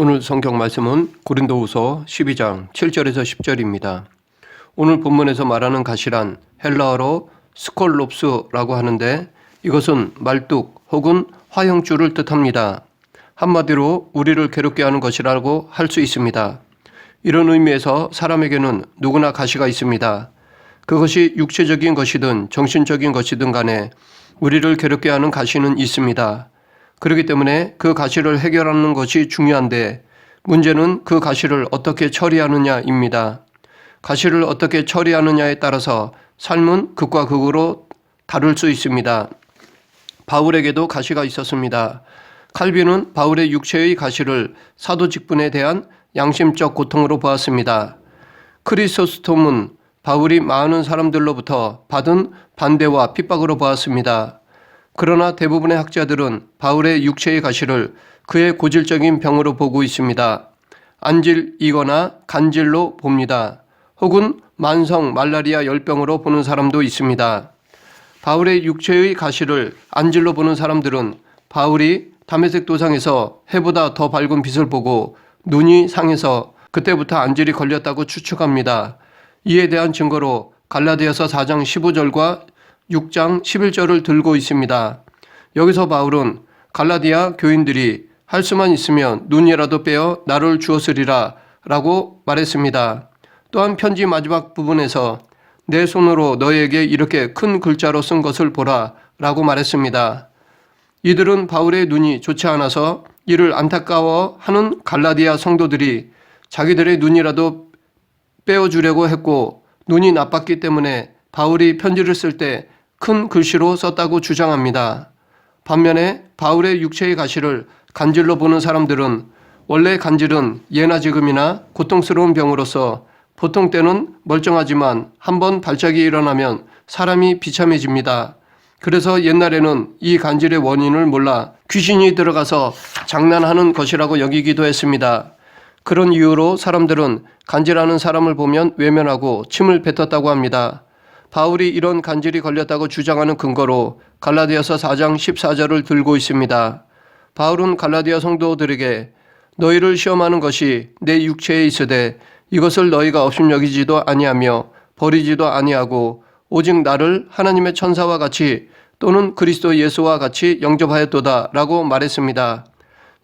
오늘 성경 말씀은 고린도후서 12장 7절에서 10절입니다. 오늘 본문에서 말하는 가시란 헬라어로 스콜롭스라고 하는데 이것은 말뚝 혹은 화형줄을 뜻합니다. 한마디로 우리를 괴롭게 하는 것이라고 할 수 있습니다. 이런 의미에서 사람에게는 누구나 가시가 있습니다. 그것이 육체적인 것이든 정신적인 것이든 간에 우리를 괴롭게 하는 가시는 있습니다. 그렇기 때문에 그 가시를 해결하는 것이 중요한데 문제는 그 가시를 어떻게 처리하느냐입니다. 가시를 어떻게 처리하느냐에 따라서 삶은 극과 극으로 다를 수 있습니다. 바울에게도 가시가 있었습니다. 칼빈은 바울의 육체의 가시를 사도 직분에 대한 양심적 고통으로 보았습니다. 크리소스톰은 바울이 많은 사람들로부터 받은 반대와 핍박으로 보았습니다. 그러나 대부분의 학자들은 바울의 육체의 가시를 그의 고질적인 병으로 보고 있습니다. 안질이거나 간질로 봅니다. 혹은 만성 말라리아 열병으로 보는 사람도 있습니다. 바울의 육체의 가시를 안질로 보는 사람들은 바울이 다메섹 도상에서 해보다 더 밝은 빛을 보고 눈이 상해서 그때부터 안질이 걸렸다고 추측합니다. 이에 대한 증거로 갈라디아서 4장 15절과 6장 11절을 들고 있습니다. 여기서 바울은 갈라디아 교인들이 할 수만 있으면 눈이라도 빼어 나를 주었으리라 라고 말했습니다. 또한 편지 마지막 부분에서 내 손으로 너에게 이렇게 큰 글자로 쓴 것을 보라 라고 말했습니다. 이들은 바울의 눈이 좋지 않아서 이를 안타까워하는 갈라디아 성도들이 자기들의 눈이라도 빼어주려고 했고 눈이 나빴기 때문에 바울이 편지를 쓸 때 큰 글씨로 썼다고 주장합니다. 반면에 바울의 육체의 가시를 간질로 보는 사람들은 원래 간질은 예나 지금이나 고통스러운 병으로서 보통 때는 멀쩡하지만 한번 발작이 일어나면 사람이 비참해집니다. 그래서 옛날에는 이 간질의 원인을 몰라 귀신이 들어가서 장난하는 것이라고 여기기도 했습니다. 그런 이유로 사람들은 간질하는 사람을 보면 외면하고 침을 뱉었다고 합니다. 바울이 이런 간질이 걸렸다고 주장하는 근거로 갈라디아서 4장 14절을 들고 있습니다. 바울은 갈라디아 성도들에게 너희를 시험하는 것이 내 육체에 있으되 이것을 너희가 업신여기지도 아니하며 버리지도 아니하고 오직 나를 하나님의 천사와 같이 또는 그리스도 예수와 같이 영접하였도다 라고 말했습니다.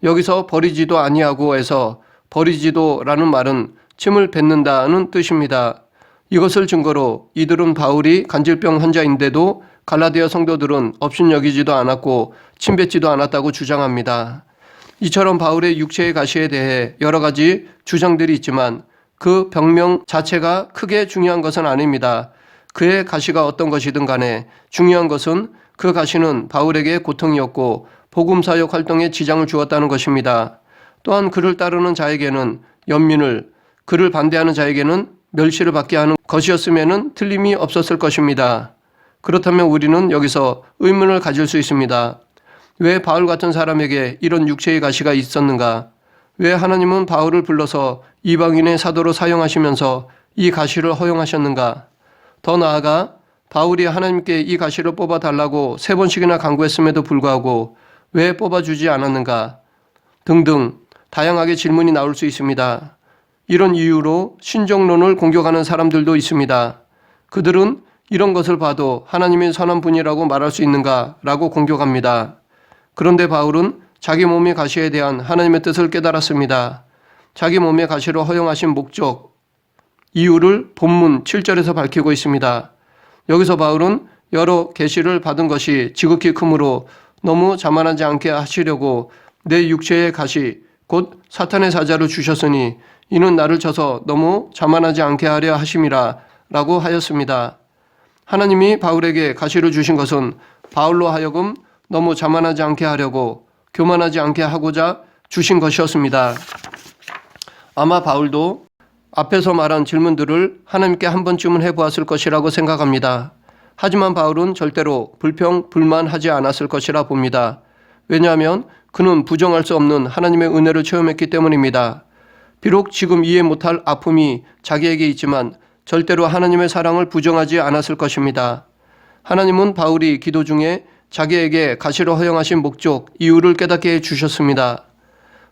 여기서 버리지도 아니하고에서 버리지도라는 말은 침을 뱉는다는 뜻입니다. 이것을 증거로 이들은 바울이 간질병 환자인데도 갈라디아 성도들은 업신여기지도 않았고 침뱉지도 않았다고 주장합니다. 이처럼 바울의 육체의 가시에 대해 여러 가지 주장들이 있지만 그 병명 자체가 크게 중요한 것은 아닙니다. 그의 가시가 어떤 것이든 간에 중요한 것은 그 가시는 바울에게 고통이었고 복음사역 활동에 지장을 주었다는 것입니다. 또한 그를 따르는 자에게는 연민을, 그를 반대하는 자에게는 멸시를 받게 하는 것이었으면 틀림이 없었을 것입니다. 그렇다면 우리는 여기서 의문을 가질 수 있습니다. 왜 바울 같은 사람에게 이런 육체의 가시가 있었는가? 왜 하나님은 바울을 불러서 이방인의 사도로 사용하시면서 이 가시를 허용하셨는가? 더 나아가 바울이 하나님께 이 가시를 뽑아달라고 3번씩이나 간구했음에도 불구하고 왜 뽑아주지 않았는가? 등등 다양하게 질문이 나올 수 있습니다. 이런 이유로 신정론을 공격하는 사람들도 있습니다. 그들은 이런 것을 봐도 하나님이 선한 분이라고 말할 수 있는가 라고 공격합니다. 그런데 바울은 자기 몸의 가시에 대한 하나님의 뜻을 깨달았습니다. 자기 몸의 가시로 허용하신 목적, 이유를 본문 7절에서 밝히고 있습니다. 여기서 바울은 여러 계시를 받은 것이 지극히 크므로 너무 자만하지 않게 하시려고 내 육체의 가시, 곧 사탄의 사자를 주셨으니 이는 나를 쳐서 너무 자만하지 않게 하려 하심이라 라고 하였습니다. 하나님이 바울에게 가시를 주신 것은 바울로 하여금 너무 자만하지 않게 하려고 교만하지 않게 하고자 주신 것이었습니다. 아마 바울도 앞에서 말한 질문들을 하나님께 한 번쯤은 해보았을 것이라고 생각합니다. 하지만 바울은 절대로 불평, 불만하지 않았을 것이라 봅니다. 왜냐하면 그는 부정할 수 없는 하나님의 은혜를 체험했기 때문입니다. 비록 지금 이해 못할 아픔이 자기에게 있지만 절대로 하나님의 사랑을 부정하지 않았을 것입니다. 하나님은 바울이 기도 중에 자기에게 가시로 허용하신 목적, 이유를 깨닫게 해주셨습니다.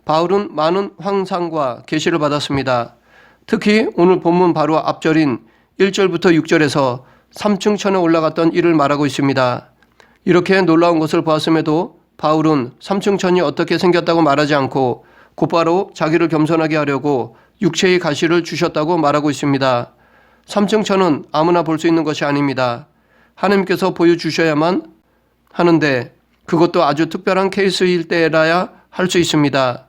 바울은 많은 환상과 계시를 받았습니다. 특히 오늘 본문 바로 앞절인 1절부터 6절에서 3층 천에 올라갔던 일을 말하고 있습니다. 이렇게 놀라운 것을 보았음에도 바울은 3층 천이 어떻게 생겼다고 말하지 않고 곧바로 자기를 겸손하게 하려고 육체의 가시를 주셨다고 말하고 있습니다. 3층 천은 아무나 볼 수 있는 것이 아닙니다. 하나님께서 보여주셔야만 하는데 그것도 아주 특별한 케이스일 때라야 할 수 있습니다.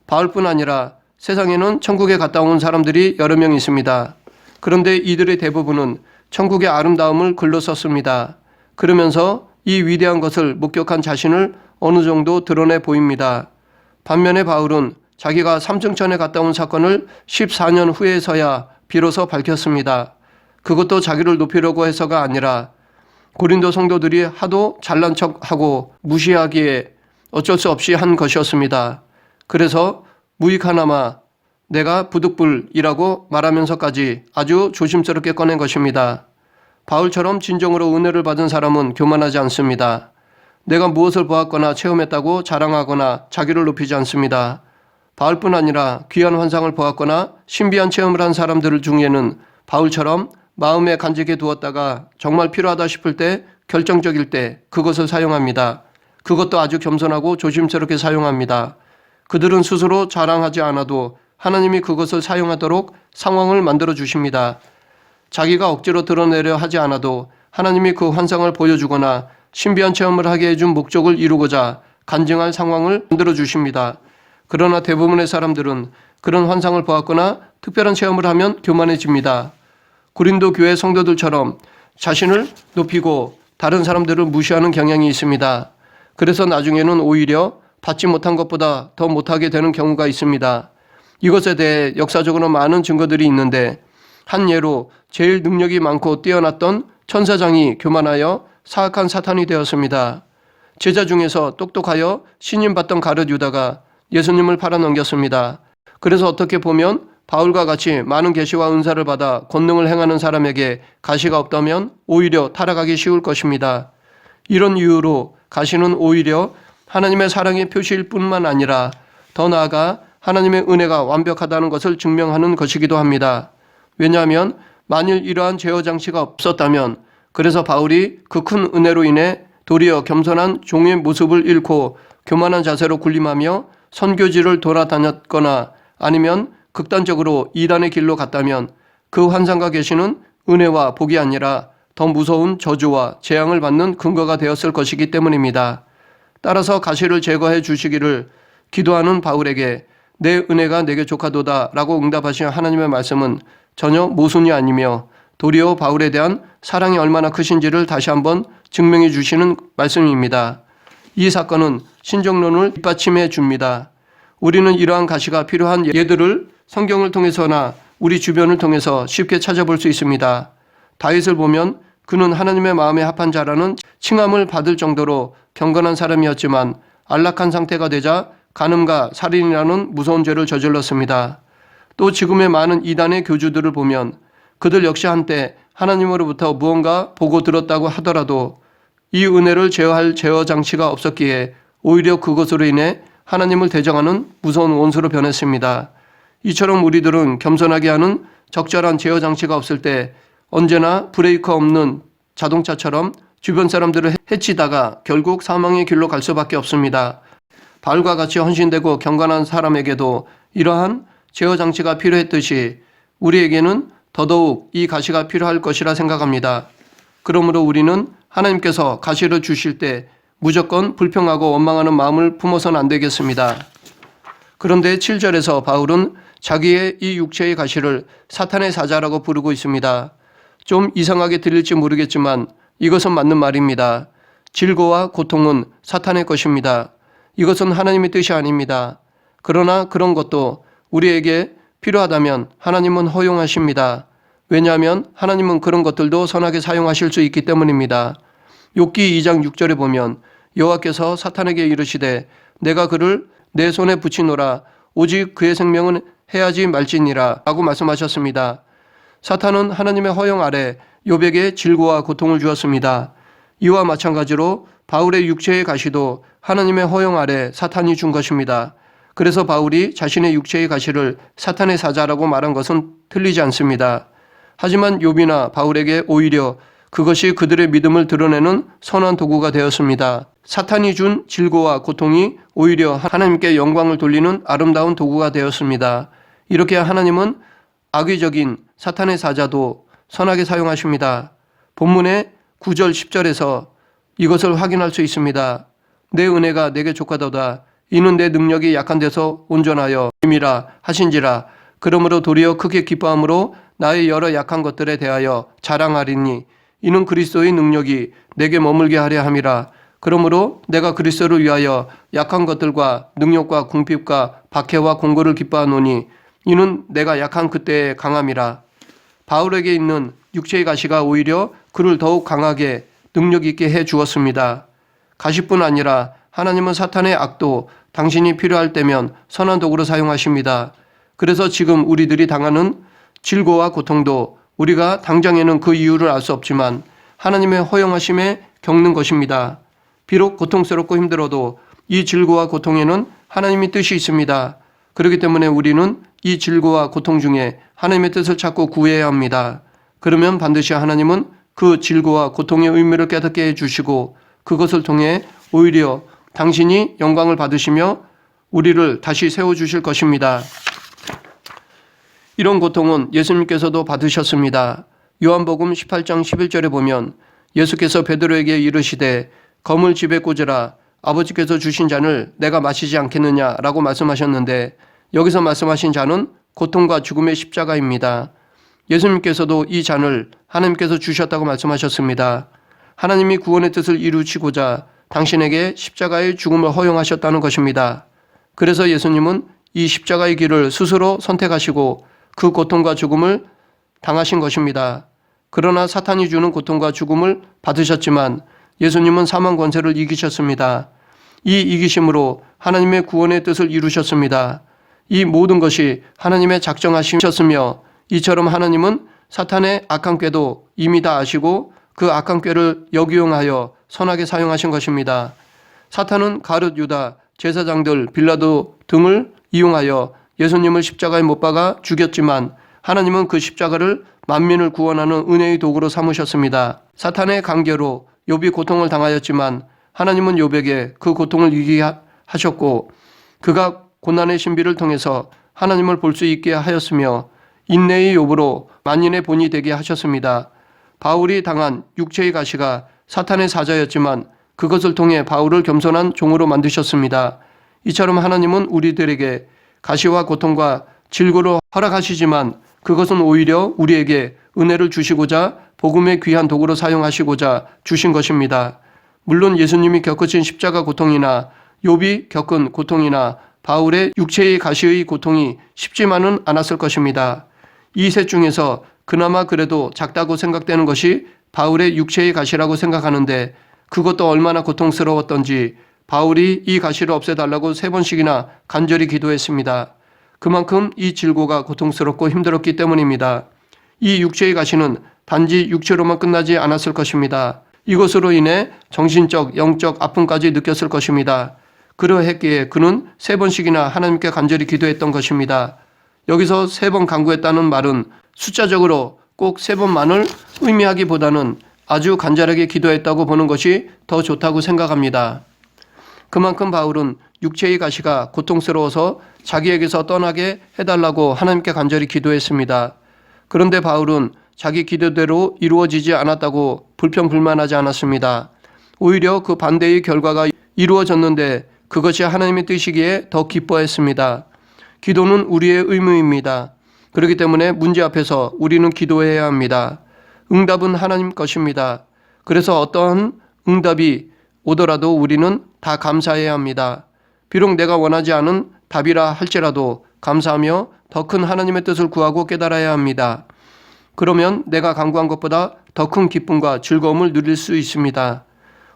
바울뿐 아니라 세상에는 천국에 갔다 온 사람들이 여러 명 있습니다. 그런데 이들의 대부분은 천국의 아름다움을 글로 썼습니다. 그러면서 이 위대한 것을 목격한 자신을 어느 정도 드러내 보입니다. 반면에 바울은 자기가 삼층천에 갔다 온 사건을 14년 후에서야 비로소 밝혔습니다. 그것도 자기를 높이려고 해서가 아니라 고린도 성도들이 하도 잘난 척하고 무시하기에 어쩔 수 없이 한 것이었습니다. 그래서 무익하나마 내가 부득불이라고 말하면서까지 아주 조심스럽게 꺼낸 것입니다. 바울처럼 진정으로 은혜를 받은 사람은 교만하지 않습니다. 내가 무엇을 보았거나 체험했다고 자랑하거나 자기를 높이지 않습니다. 바울뿐 아니라 귀한 환상을 보았거나 신비한 체험을 한 사람들 중에는 바울처럼 마음에 간직해 두었다가 정말 필요하다 싶을 때, 결정적일 때 그것을 사용합니다. 그것도 아주 겸손하고 조심스럽게 사용합니다. 그들은 스스로 자랑하지 않아도 하나님이 그것을 사용하도록 상황을 만들어 주십니다. 자기가 억지로 드러내려 하지 않아도 하나님이 그 환상을 보여주거나 신비한 체험을 하게 해준 목적을 이루고자 간증할 상황을 만들어 주십니다. 그러나 대부분의 사람들은 그런 환상을 보았거나 특별한 체험을 하면 교만해집니다. 고린도 교회 성도들처럼 자신을 높이고 다른 사람들을 무시하는 경향이 있습니다. 그래서 나중에는 오히려 받지 못한 것보다 더 못하게 되는 경우가 있습니다. 이것에 대해 역사적으로 많은 증거들이 있는데 한 예로 제일 능력이 많고 뛰어났던 천사장이 교만하여 사악한 사탄이 되었습니다. 제자 중에서 똑똑하여 신임받던 가룟 유다가 예수님을 팔아넘겼습니다. 그래서 어떻게 보면 바울과 같이 많은 계시와 은사를 받아 권능을 행하는 사람에게 가시가 없다면 오히려 타락하기 쉬울 것입니다. 이런 이유로 가시는 오히려 하나님의 사랑의 표시일 뿐만 아니라 더 나아가 하나님의 은혜가 완벽하다는 것을 증명하는 것이기도 합니다. 왜냐하면 만일 이러한 제어 장치가 없었다면 그래서 바울이 그 큰 은혜로 인해 도리어 겸손한 종의 모습을 잃고 교만한 자세로 군림하며 선교지를 돌아다녔거나 아니면 극단적으로 이단의 길로 갔다면 그 환상과 계시는 은혜와 복이 아니라 더 무서운 저주와 재앙을 받는 근거가 되었을 것이기 때문입니다. 따라서 가시를 제거해 주시기를 기도하는 바울에게 내 은혜가 내게 족하도다 라고 응답하신 하나님의 말씀은 전혀 모순이 아니며 도리어 바울에 대한 사랑이 얼마나 크신지를 다시 한번 증명해 주시는 말씀입니다. 이 사건은 신정론을 뒷받침해 줍니다. 우리는 이러한 가시가 필요한 예들을 성경을 통해서나 우리 주변을 통해서 쉽게 찾아볼 수 있습니다. 다윗을 보면 그는 하나님의 마음에 합한 자라는 칭함을 받을 정도로 경건한 사람이었지만 안락한 상태가 되자 간음과 살인이라는 무서운 죄를 저질렀습니다. 또 지금의 많은 이단의 교주들을 보면 그들 역시 한때 하나님으로부터 무언가 보고 들었다고 하더라도 이 은혜를 제어할 제어 장치가 없었기에 오히려 그것으로 인해 하나님을 대적하는 무서운 원수로 변했습니다. 이처럼 우리들은 겸손하게 하는 적절한 제어 장치가 없을 때 언제나 브레이크 없는 자동차처럼 주변 사람들을 해치다가 결국 사망의 길로 갈 수밖에 없습니다. 바울과 같이 헌신되고 경건한 사람에게도 이러한 제어 장치가 필요했듯이 우리에게는 더더욱 이 가시가 필요할 것이라 생각합니다. 그러므로 우리는 하나님께서 가시를 주실 때 무조건 불평하고 원망하는 마음을 품어서는 안 되겠습니다. 그런데 7절에서 바울은 자기의 이 육체의 가시를 사탄의 사자라고 부르고 있습니다. 좀 이상하게 들릴지 모르겠지만 이것은 맞는 말입니다. 질고와 고통은 사탄의 것입니다. 이것은 하나님의 뜻이 아닙니다. 그러나 그런 것도 우리에게 필요하다면 하나님은 허용하십니다. 왜냐하면 하나님은 그런 것들도 선하게 사용하실 수 있기 때문입니다. 욥기 2장 6절에 보면 여호와께서 사탄에게 이르시되 내가 그를 내 손에 붙이노라 오직 그의 생명은 해하지 말지니라 라고 말씀하셨습니다. 사탄은 하나님의 허용 아래 욥에게 질고와 고통을 주었습니다. 이와 마찬가지로 바울의 육체의 가시도 하나님의 허용 아래 사탄이 준 것입니다. 그래서 바울이 자신의 육체의 가시를 사탄의 사자라고 말한 것은 틀리지 않습니다. 하지만 욥이나 바울에게 오히려 그것이 그들의 믿음을 드러내는 선한 도구가 되었습니다. 사탄이 준 질고와 고통이 오히려 하나님께 영광을 돌리는 아름다운 도구가 되었습니다. 이렇게 하나님은 악의적인 사탄의 사자도 선하게 사용하십니다. 본문의 9절 10절에서 이것을 확인할 수 있습니다. 내 은혜가 내게 족하도다. 이는 내 능력이 약한 데서 온전하여 힘이라 하신지라. 그러므로 도리어 크게 기뻐함으로 나의 여러 약한 것들에 대하여 자랑하리니 이는 그리스도의 능력이 내게 머물게 하려 함이라. 그러므로 내가 그리스도를 위하여 약한 것들과 능력과 궁핍과 박해와 공고를 기뻐하노니 이는 내가 약한 그때의 강함이라. 바울에게 있는 육체의 가시가 오히려 그를 더욱 강하게 능력 있게 해 주었습니다. 가시뿐 아니라 하나님은 사탄의 악도 당신이 필요할 때면 선한 도구로 사용하십니다. 그래서 지금 우리들이 당하는 질고와 고통도 우리가 당장에는 그 이유를 알 수 없지만 하나님의 허용하심에 겪는 것입니다. 비록 고통스럽고 힘들어도 이 질고와 고통에는 하나님의 뜻이 있습니다. 그렇기 때문에 우리는 이 질고와 고통 중에 하나님의 뜻을 찾고 구해야 합니다. 그러면 반드시 하나님은 그 질고와 고통의 의미를 깨닫게 해주시고 그것을 통해 오히려 당신이 영광을 받으시며 우리를 다시 세워주실 것입니다. 이런 고통은 예수님께서도 받으셨습니다. 요한복음 18장 11절에 보면 예수께서 베드로에게 이르시되 검을 집에 꽂으라. 아버지께서 주신 잔을 내가 마시지 않겠느냐라고 말씀하셨는데 여기서 말씀하신 잔은 고통과 죽음의 십자가입니다. 예수님께서도 이 잔을 하나님께서 주셨다고 말씀하셨습니다. 하나님이 구원의 뜻을 이루시고자 당신에게 십자가의 죽음을 허용하셨다는 것입니다. 그래서 예수님은 이 십자가의 길을 스스로 선택하시고 그 고통과 죽음을 당하신 것입니다. 그러나 사탄이 주는 고통과 죽음을 받으셨지만 예수님은 사망 권세를 이기셨습니다. 이 이기심으로 하나님의 구원의 뜻을 이루셨습니다. 이 모든 것이 하나님의 작정하심이셨으며 이처럼 하나님은 사탄의 악한 꾀도 이미 다 아시고 그 악한 꾀를 역이용하여 선하게 사용하신 것입니다. 사탄은 가룟 유다, 제사장들, 빌라도 등을 이용하여 예수님을 십자가에 못 박아 죽였지만 하나님은 그 십자가를 만민을 구원하는 은혜의 도구로 삼으셨습니다. 사탄의 강계로 욥이 고통을 당하였지만 하나님은 욥에게 그 고통을 이기게 하셨고 그가 고난의 신비를 통해서 하나님을 볼 수 있게 하였으며 인내의 욥으로 만인의 본이 되게 하셨습니다. 바울이 당한 육체의 가시가 사탄의 사자였지만 그것을 통해 바울을 겸손한 종으로 만드셨습니다. 이처럼 하나님은 우리들에게 가시와 고통과 질고를 허락하시지만 그것은 오히려 우리에게 은혜를 주시고자 복음의 귀한 도구로 사용하시고자 주신 것입니다. 물론 예수님이 겪으신 십자가 고통이나 욥이 겪은 고통이나 바울의 육체의 가시의 고통이 쉽지만은 않았을 것입니다. 이 셋 중에서 그나마 그래도 작다고 생각되는 것이 바울의 육체의 가시라고 생각하는데 그것도 얼마나 고통스러웠던지 바울이 이 가시를 없애달라고 3번씩이나 간절히 기도했습니다. 그만큼 이 질고가 고통스럽고 힘들었기 때문입니다. 이 육체의 가시는 단지 육체로만 끝나지 않았을 것입니다. 이것으로 인해 정신적, 영적 아픔까지 느꼈을 것입니다. 그러했기에 그는 3번씩이나 하나님께 간절히 기도했던 것입니다. 여기서 3번 간구했다는 말은 숫자적으로 꼭 3번만을 의미하기보다는 아주 간절하게 기도했다고 보는 것이 더 좋다고 생각합니다. 그만큼 바울은 육체의 가시가 고통스러워서 자기에게서 떠나게 해달라고 하나님께 간절히 기도했습니다. 그런데 바울은 자기 기도대로 이루어지지 않았다고 불평불만하지 않았습니다. 오히려 그 반대의 결과가 이루어졌는데 그것이 하나님의 뜻이기에 더 기뻐했습니다. 기도는 우리의 의무입니다. 그렇기 때문에 문제 앞에서 우리는 기도해야 합니다. 응답은 하나님 것입니다. 그래서 어떠한 응답이 오더라도 우리는 다 감사해야 합니다. 비록 내가 원하지 않은 답이라 할지라도 감사하며 더 큰 하나님의 뜻을 구하고 깨달아야 합니다. 그러면 내가 간구한 것보다 더 큰 기쁨과 즐거움을 누릴 수 있습니다.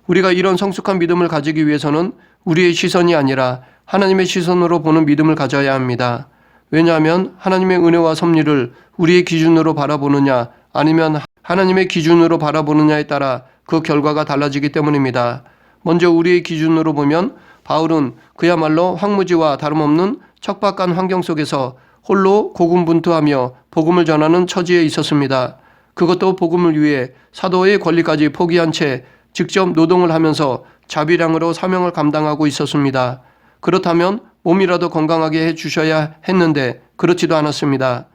우리가 이런 성숙한 믿음을 가지기 위해서는 우리의 시선이 아니라 하나님의 시선으로 보는 믿음을 가져야 합니다. 왜냐하면 하나님의 은혜와 섭리를 우리의 기준으로 바라보느냐 아니면 하나님의 기준으로 바라보느냐에 따라 그 결과가 달라지기 때문입니다. 먼저 우리의 기준으로 보면 바울은 그야말로 황무지와 다름없는 척박한 환경 속에서 홀로 고군분투하며 복음을 전하는 처지에 있었습니다. 그것도 복음을 위해 사도의 권리까지 포기한 채 직접 노동을 하면서 자비량으로 사명을 감당하고 있었습니다. 그렇다면 몸이라도 건강하게 해주셔야 했는데 그렇지도 않았습니다.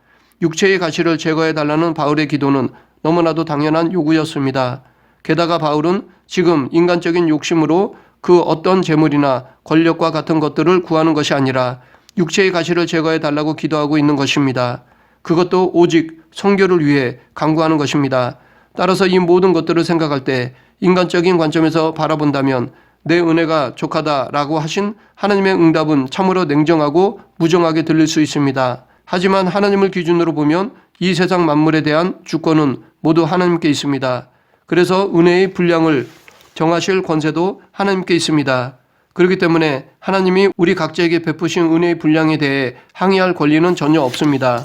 육체의 가시를 제거해달라는 바울의 기도는 너무나도 당연한 요구였습니다. 게다가 바울은 지금 인간적인 욕심으로 그 어떤 재물이나 권력과 같은 것들을 구하는 것이 아니라 육체의 가시를 제거해달라고 기도하고 있는 것입니다. 그것도 오직 선교를 위해 간구하는 것입니다. 따라서 이 모든 것들을 생각할 때 인간적인 관점에서 바라본다면 내 은혜가 족하다라고 하신 하나님의 응답은 참으로 냉정하고 무정하게 들릴 수 있습니다. 하지만 하나님을 기준으로 보면 이 세상 만물에 대한 주권은 모두 하나님께 있습니다. 그래서 은혜의 분량을 정하실 권세도 하나님께 있습니다. 그렇기 때문에 하나님이 우리 각자에게 베푸신 은혜의 분량에 대해 항의할 권리는 전혀 없습니다.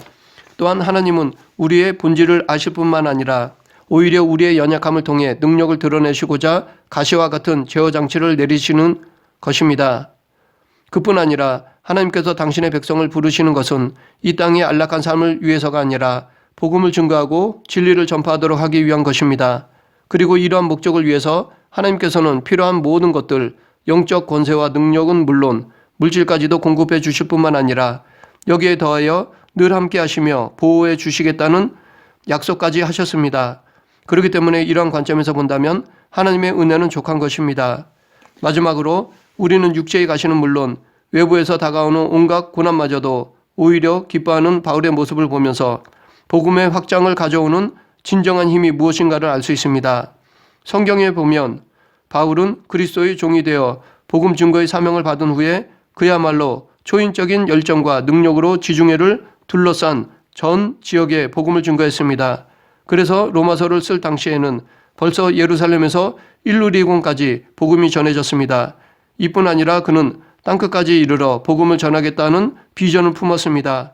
또한 하나님은 우리의 본질을 아실 뿐만 아니라 오히려 우리의 연약함을 통해 능력을 드러내시고자 가시와 같은 제어 장치를 내리시는 것입니다. 그뿐 아니라 하나님께서 당신의 백성을 부르시는 것은 이 땅의 안락한 삶을 위해서가 아니라 복음을 증거하고 진리를 전파하도록 하기 위한 것입니다. 그리고 이러한 목적을 위해서 하나님께서는 필요한 모든 것들, 영적 권세와 능력은 물론 물질까지도 공급해 주실 뿐만 아니라 여기에 더하여 늘 함께 하시며 보호해 주시겠다는 약속까지 하셨습니다. 그렇기 때문에 이러한 관점에서 본다면 하나님의 은혜는 족한 것입니다. 마지막으로 우리는 육체의 가시는 물론 외부에서 다가오는 온갖 고난마저도 오히려 기뻐하는 바울의 모습을 보면서 복음의 확장을 가져오는 진정한 힘이 무엇인가를 알 수 있습니다. 성경에 보면 바울은 그리스도의 종이 되어 복음 증거의 사명을 받은 후에 그야말로 초인적인 열정과 능력으로 지중해를 둘러싼 전 지역에 복음을 증거했습니다. 그래서 로마서를 쓸 당시에는 벌써 예루살렘에서 일루리곤까지 복음이 전해졌습니다. 이뿐 아니라 그는 땅끝까지 이르러 복음을 전하겠다는 비전을 품었습니다.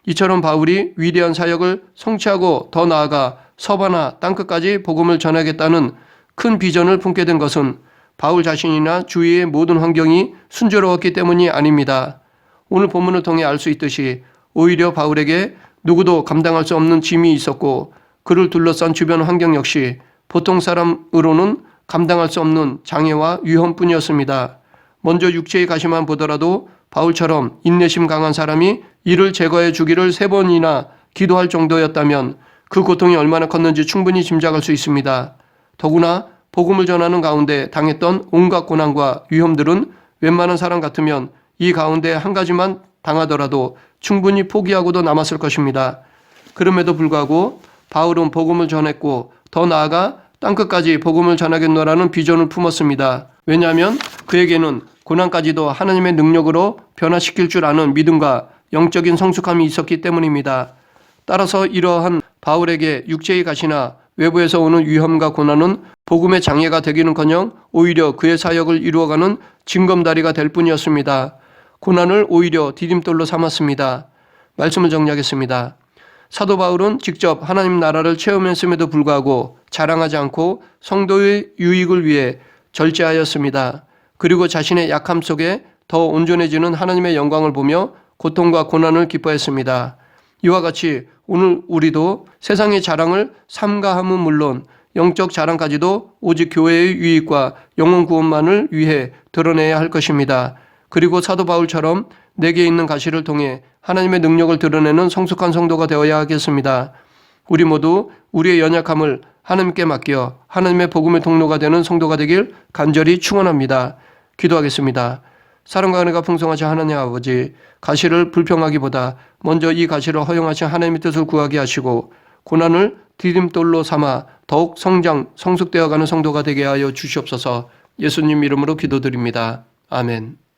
이처럼 바울이 위대한 사역을 성취하고 더 나아가 서바나 땅끝까지 복음을 전하겠다는 큰 비전을 품게 된 것은 바울 자신이나 주위의 모든 환경이 순조로웠기 때문이 아닙니다. 오늘 본문을 통해 알 수 있듯이 오히려 바울에게 누구도 감당할 수 없는 짐이 있었고 그를 둘러싼 주변 환경 역시 보통 사람으로는 감당할 수 없는 장애와 위험뿐이었습니다. 먼저 육체의 가시만 보더라도 바울처럼 인내심 강한 사람이 이를 제거해 주기를 3번이나 기도할 정도였다면 그 고통이 얼마나 컸는지 충분히 짐작할 수 있습니다. 더구나 복음을 전하는 가운데 당했던 온갖 고난과 위험들은 웬만한 사람 같으면 이 가운데 한 가지만 당하더라도 충분히 포기하고도 남았을 것입니다. 그럼에도 불구하고 바울은 복음을 전했고 더 나아가 땅끝까지 복음을 전하겠노라는 비전을 품었습니다. 왜냐하면 그에게는 고난까지도 하나님의 능력으로 변화시킬 줄 아는 믿음과 영적인 성숙함이 있었기 때문입니다. 따라서 이러한 바울에게 육체의 가시나 외부에서 오는 위험과 고난은 복음의 장애가 되기는커녕 오히려 그의 사역을 이루어가는 징검다리가 될 뿐이었습니다. 고난을 오히려 디딤돌로 삼았습니다. 말씀을 정리하겠습니다. 사도 바울은 직접 하나님 나라를 체험했음에도 불구하고 자랑하지 않고 성도의 유익을 위해 절제하였습니다. 그리고 자신의 약함 속에 더 온전해지는 하나님의 영광을 보며 고통과 고난을 기뻐했습니다. 이와 같이 오늘 우리도 세상의 자랑을 삼가함은 물론 영적 자랑까지도 오직 교회의 유익과 영혼 구원만을 위해 드러내야 할 것입니다. 그리고 사도 바울처럼 내게 있는 가시를 통해 하나님의 능력을 드러내는 성숙한 성도가 되어야 하겠습니다. 우리 모두 우리의 연약함을 하나님께 맡겨 하나님의 복음의 통로가 되는 성도가 되길 간절히 축원합니다. 기도하겠습니다. 사랑과 은혜가 풍성하신 하나님 아버지, 가시를 불평하기보다 먼저 이 가시를 허용하신 하나님의 뜻을 구하게 하시고 고난을 디딤돌로 삼아 더욱 성장, 성숙되어가는 성도가 되게 하여 주시옵소서. 예수님 이름으로 기도드립니다. 아멘.